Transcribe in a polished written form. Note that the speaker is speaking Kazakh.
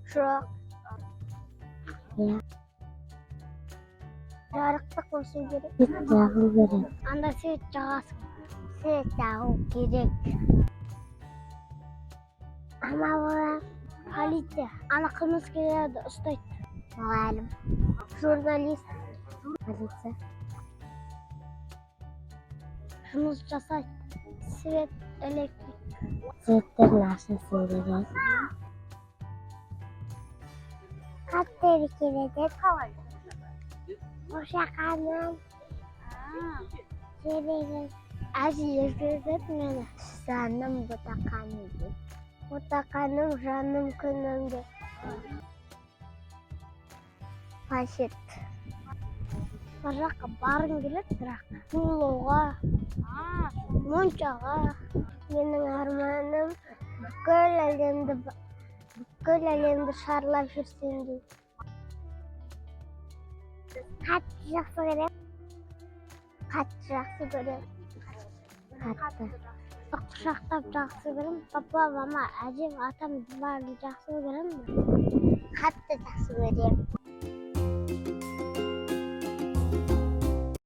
Жоқ. Иә. Жарықты қосу керек. Свет жағу керек. Анда свет жағасың. Свет жағу керек. Ана бала полиция. Ана қылмыскерлерді ұстайды. Мұғалім. Журналист. Полиция. Жұмыс жасайды. Свет, электрик. Светтердің ақшасын береді. Қаттері келеді. Ошақаным. Керегі. Әжі ескертеді мені. Жаным бұтақаным деп. Бұтақаным жаным күнім деп. Пашет. Бір жаққа барғым келеді, бірақ шулауға, моншаға. Менің арманым бүкіл әлемді шарлап жүрсем дейді. Қатты жақсы көрем. Қатты жақсы көрем. Қатты. Құшақтап жақсы көрем. Папа, мама, әжем, атам бәрін жақсы көрем. Қатты жақсы көрем.